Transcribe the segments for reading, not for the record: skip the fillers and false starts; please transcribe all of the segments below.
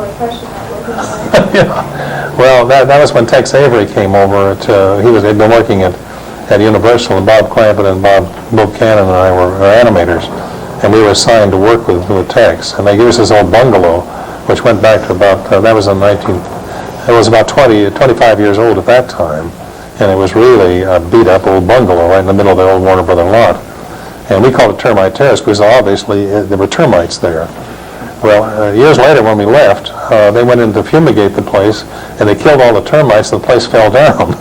refreshing that looking. Yeah. Well, that was when Tex Avery came over. He'd been working at Universal, and Bob Clampett and Bob Cannon and I were animators, and we were assigned to work with Tex, and they gave us this old bungalow, which went back to about, that was in it was about 25 years old at that time, and it was really a beat-up old bungalow right in the middle of the old Warner Brother lot. And we called it Termite Terrace because obviously there were termites there. Well, years later when we left, they went in to fumigate the place, and they killed all the termites, and the place fell down.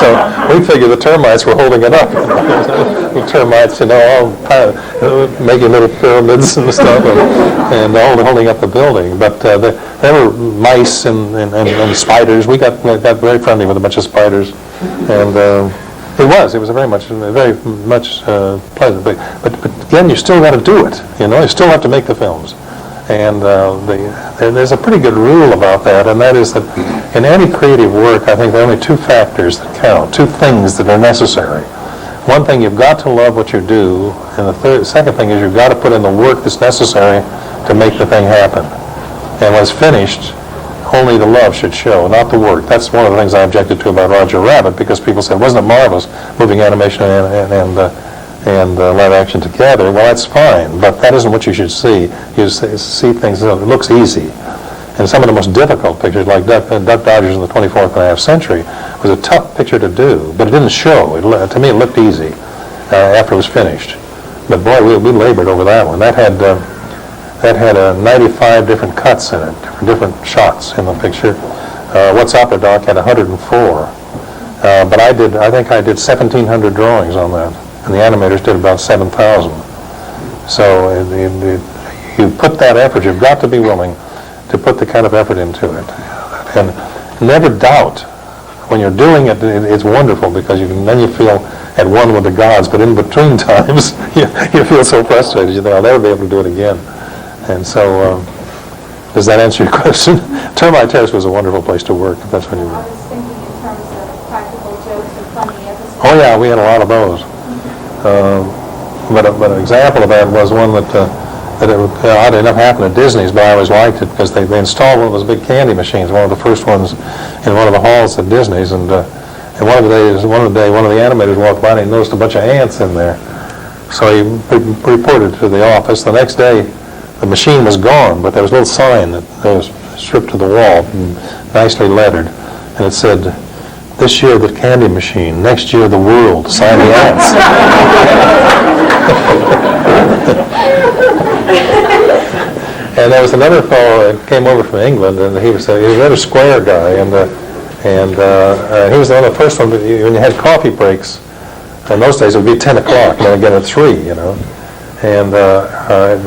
so we figured the termites were holding it up. The termites, all making little pyramids and stuff, and holding up the building. But there were mice and spiders. We got very friendly with a bunch of spiders, and it was very much pleasant. But again, you still got to do it. You still have to make the films. And there's a pretty good rule about that, and that is that in any creative work, I think there are only two factors that count, two things that are necessary. One thing, you've got to love what you do, and the second thing is you've got to put in the work that's necessary to make the thing happen. And when it's finished, only the love should show, not the work. That's one of the things I objected to about Roger Rabbit, because people said, wasn't it marvelous, moving animation and live action together? Well, that's fine, but that isn't what you should see. You see things, it looks easy. And some of the most difficult pictures, like Duck Dodgers in the 24th and a half century, was a tough picture to do, but it didn't show. To me, it looked easy after it was finished. But boy, we labored over that one. That had 95 different cuts in it, different shots in the picture. What's Opera Doc had 104. But I think I did 1,700 drawings on that, and the animators did about 7,000. So you put that effort, you've got to be willing to put the kind of effort into it. And never doubt, when you're doing it, it's wonderful, because then you feel at one with the gods, but in between times, you feel so frustrated, you think, I'll never be able to do it again. And so, does that answer your question? Termite Terrace was a wonderful place to work, if that's what you mean. I was thinking in terms of practical jokes or funny episodes. Oh yeah, we had a lot of those. But an example of that was one that oddly enough happened at Disney's, but I always liked it because they installed one of those big candy machines, one of the first ones in one of the halls at Disney's, and one of the animators walked by and he noticed a bunch of ants in there. So he reported to the office. The next day, the machine was gone, but there was a little sign that was stripped to the wall, nicely lettered, and it said, "This year the candy machine, next year the world, sign the ants." And there was another fellow that came over from England, and he was a rather square guy, and he was one of the first ones. When you had coffee breaks, in those days it would be 10 o'clock, and then again at 3, and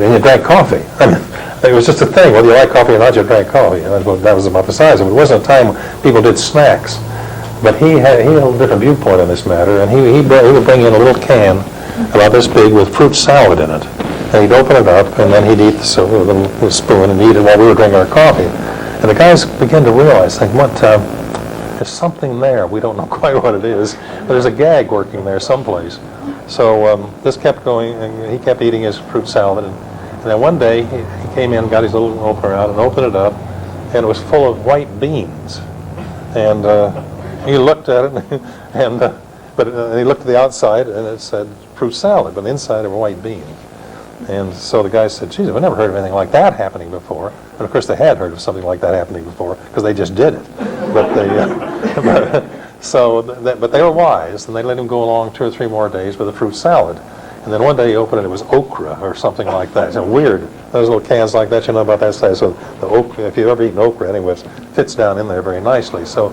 you drank coffee. I mean, it was just a thing. Whether you like coffee or not, you drank coffee. That was about the size of it. It wasn't a time when people did snacks. But he had a little different viewpoint on this matter, and he would bring in a little can about this big with fruit salad in it. And he'd open it up, and then he'd eat the spoon and eat it while we were drinking our coffee. And the guys began to realize, there's something there. We don't know quite what it is, but there's a gag working there someplace. So this kept going, and he kept eating his fruit salad. And then one day he came in, got his little opener out, and opened it up, and it was full of white beans. And he looked at it, but he looked at the outside, and it said fruit salad, but the inside there were white beans. And so the guy said, "Geez, I've never heard of anything like that happening before." And of course, they had heard of something like that happening before because they just did it. But but they were wise, and they let him go along 2 or 3 more days with a fruit salad. And then one day he opened it, it was okra or something like that. It's weird. Those little cans like that, about that size. So the okra, if you've ever eaten okra, anyway, it fits down in there very nicely. So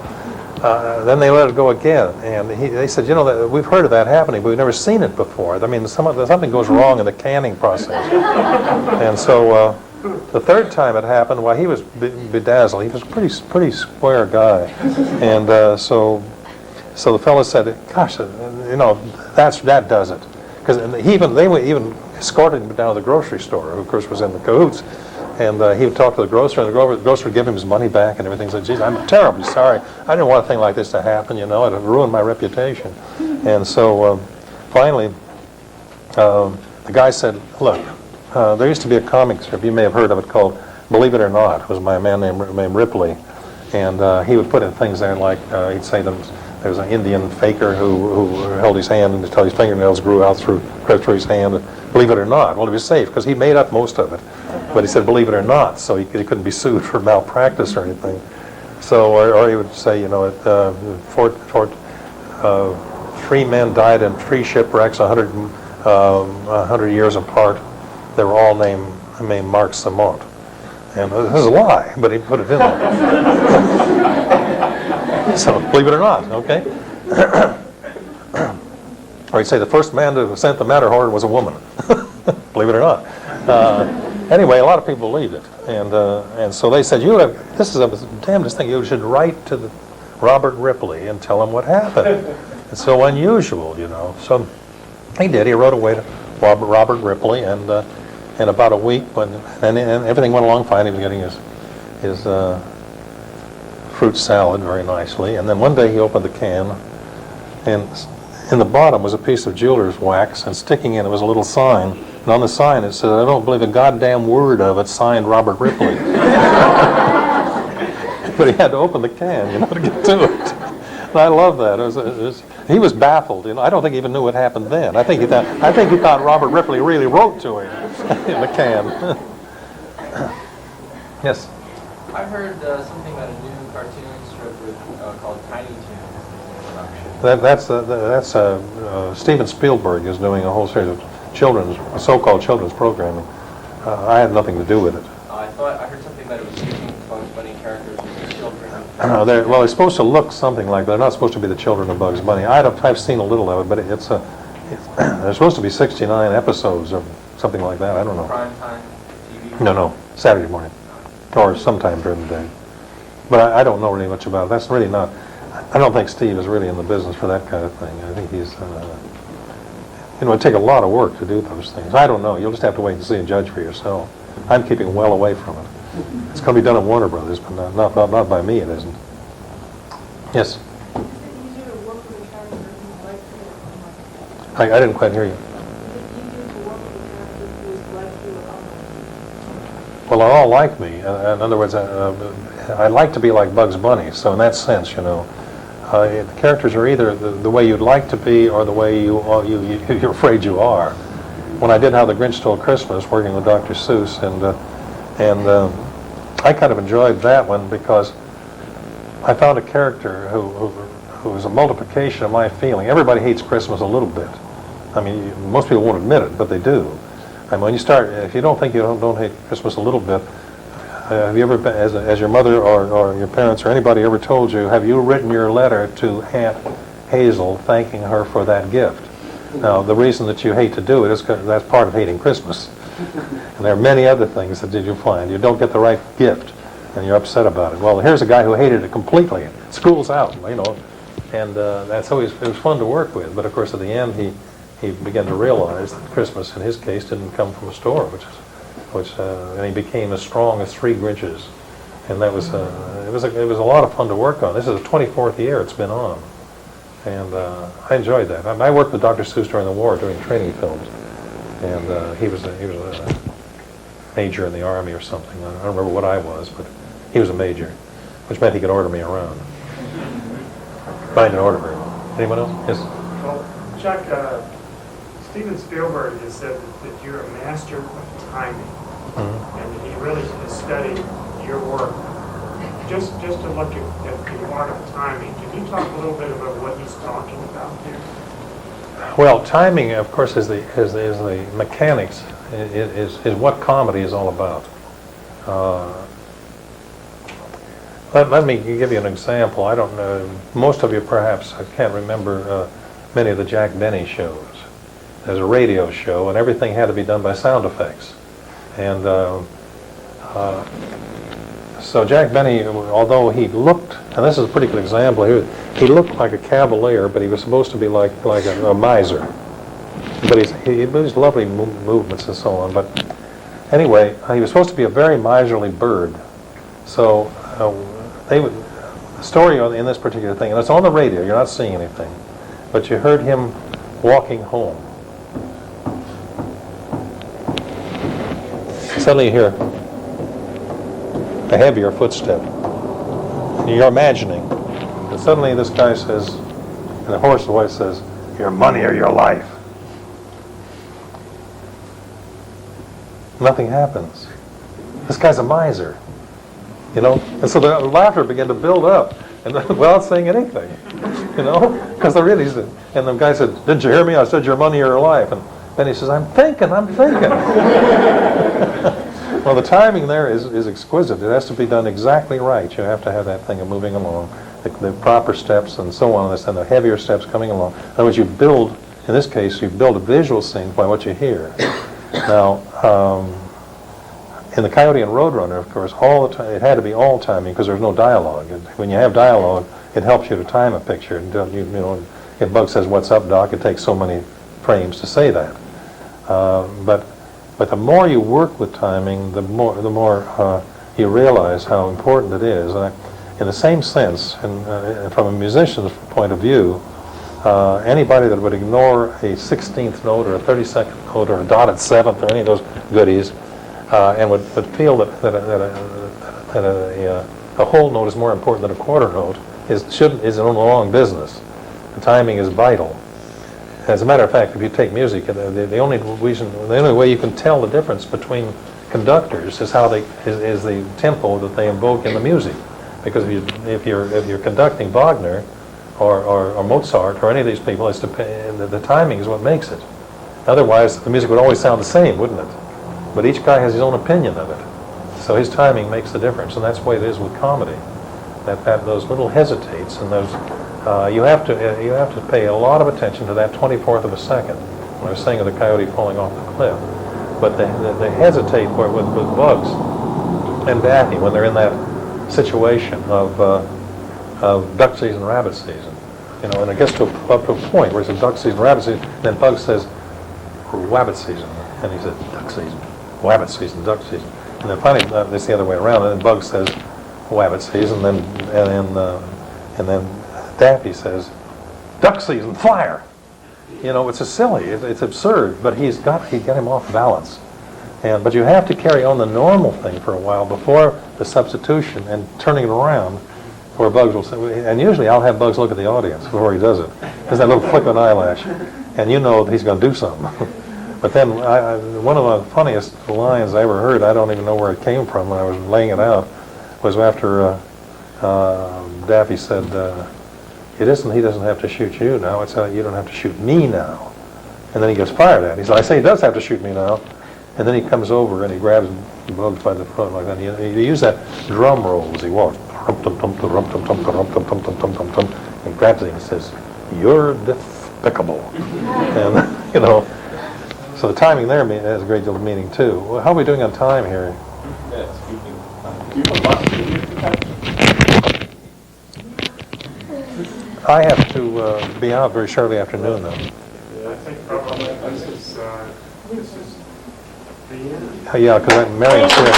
then they let it go again, and they said, we've heard of that happening, but we've never seen it before. I mean, something goes wrong in the canning process. And so the third time it happened, he was bedazzled. He was a pretty square guy, and so the fellow said, "Gosh, that does it." Because they even escorted him down to the grocery store, who of course was in the cahoots. And he would talk to the grocer, and the grocer would give him his money back and everything. He said, "Geez, I'm terribly sorry. I didn't want a thing like this to happen, it would have ruined my reputation." And so finally, the guy said, "Look, there used to be a comic strip, you may have heard of it, called Believe It or Not was by a man named Ripley, and he would put in things there like he'd say there was an Indian faker who held his hand until his fingernails grew out through his hand. Believe it or not, well, he was safe because he made up most of it, but he said believe it or not, so he couldn't be sued for malpractice or anything. So, or he would say, three men died in three shipwrecks, 100 years apart. They were all named Mark Samont. And this is a lie, but he put it in there. So, believe it or not, okay? Or he'd say the first man to ascend the Matterhorn was a woman. Believe it or not. Anyway, a lot of people believed it. And so they said, this is the damnedest thing. You should write to Robert Ripley and tell him what happened. It's so unusual, So he did. He wrote away to Robert Ripley, and in about a week, and everything went along fine. He was getting his fruit salad very nicely. And then one day he opened the can, and in the bottom was a piece of jeweler's wax, and sticking in it was a little sign. And on the sign it said, "I don't believe a goddamn word of it, signed Robert Ripley." But he had to open the can, to get to it. And I love that. He was baffled. I don't think he even knew what happened then. I think he thought Robert Ripley really wrote to him in the can. Yes. I heard something about a new cartoon strip called Tiny Toons. That's Steven Spielberg is doing a whole series of so-called children's programming. I had nothing to do with it. I heard something about it was using Bugs Bunny characters as children. They're supposed to look something like that. They're not supposed to be the children of Bugs Bunny. I've seen a little of it, but there's supposed to be 69 episodes or something like that. I don't know. Prime time TV? No, Saturday morning, or sometime during the day. But I don't know really much about it. That's really not. I don't think Steve is really in the business for that kind of thing. I think he's. It'd take a lot of work to do those things. I don't know. You'll just have to wait and see and judge for yourself. I'm keeping well away from it. It's going to be done at Warner Brothers, but not by me. It isn't. Yes. I didn't quite hear you. Well, they all like me. In other words, I like to be like Bugs Bunny. So in that sense, the characters are either the way you'd like to be or the way you're afraid you are. When I did How the Grinch Stole Christmas, working with Dr. Seuss, and I kind of enjoyed that one because I found a character who was a multiplication of my feeling. Everybody hates Christmas a little bit. I mean, most people won't admit it, but they do. And when you start, if you don't think you don't hate Christmas a little bit, have you ever, as your mother or your parents or anybody ever told you, have you written your letter to Aunt Hazel thanking her for that gift? Now, the reason that you hate to do it is because that's part of hating Christmas. And there are many other things that you find. You don't get the right gift, and you're upset about it. Well, here's a guy who hated it completely. School's out, and it was fun to work with. But of course, at the end, he began to realize that Christmas, in his case, didn't come from a store, and he became as strong as 3 Grinches, and that was it was a lot of fun to work on. This is the 24th year it's been on, and I enjoyed that. I worked with Dr. Seuss during the war, doing training films, and he was a major in the Army or something. I don't remember what I was, but he was a major, which meant he could order me around. But I didn't order very well. Anyone else? Yes. Well, Chuck, Steven Spielberg has said that you're a master of timing, and that he really has studied your work. Just to look at the art of timing, can you talk a little bit about what he's talking about here? Well, timing, of course, is the mechanics. Is what comedy is all about. Let me give you an example. I don't know. Most of you perhaps can't remember many of the Jack Benny shows. There's a radio show, and everything had to be done by sound effects. And so Jack Benny, although he looked, and this is a pretty good example here, he looked like a cavalier, but he was supposed to be like a miser. But he was lovely movements and so on. But anyway, he was supposed to be a very miserly bird. So the story in this particular thing, and it's on the radio, you're not seeing anything, but you heard him walking home. Suddenly you hear, a heavier footstep. And you're imagining. And suddenly this guy says, in a hoarse voice says, "Your money or your life." Nothing happens. This guy's a miser, you know. And so the laughter began to build up, and without saying anything, you know, because they're really. And the guy said, "Didn't you hear me? I said your money or your life." And then he says, I'm thinking." Well, the timing there is exquisite. It has to be done exactly right. You have to have that thing moving along, the proper steps and so on, and the heavier steps coming along. In other words, you build, in this case, you build a visual scene by what you hear. Now, in the Coyote and Roadrunner, of course, all the time, it had to be all timing because there's no dialogue. When you have dialogue, it helps you to time a picture. And you know, if Bug says, "What's up, Doc?" it takes so many frames to say that. But the more you work with timing, the more you realize how important it is. And in the same sense, and from a musician's point of view, anybody that would ignore a 16th note or a 32nd note or a dotted seventh or any of those goodies, and would feel that a whole note is more important than a quarter note is in the wrong business. The timing is vital. As a matter of fact, if you take music, the only way you can tell the difference between conductors is is the tempo that they invoke in the music. Because if you're conducting Wagner or Mozart or any of these people, the timing is what makes it. Otherwise, the music would always sound the same, wouldn't it? But each guy has his own opinion of it. So his timing makes the difference, and that's the way it is with comedy. That those little hesitates and those. You have to pay a lot of attention to that 24th of a second. When I was saying of the coyote falling off the cliff, but they hesitate with Bugs and Daffy when they're in that situation of duck season, rabbit season, you know, and it gets up to a point where it's a duck season, rabbit season, and then Bugs says rabbit season, and he says duck season, rabbit season, duck season, and then finally it's the other way around, and then Bugs says rabbit season, and then Daffy says, "Duck season, fire!" You know, it's a silly, it's absurd, but he got him off balance. But you have to carry on the normal thing for a while before the substitution and turning it around, where Bugs will say, and usually I'll have Bugs look at the audience before he does it. There's that little flick of an eyelash, and you know that he's going to do something. But then one of the funniest lines I ever heard, I don't even know where it came from when I was laying it out, was after Daffy said, he doesn't have to shoot you now, it's you don't have to shoot me now. And then he gets fired at. He said, "I say he does have to shoot me now." And then he comes over and he grabs Bugs by the front like that. He used that drum roll as he walked. And grabs him and says, "You're despicable." And, you know, so the timing there has a great deal of meaning too. Well, how are we doing on time here? I have to be out very shortly after noon, though. Yeah, I think probably this is the end. Yeah, because Marion's here.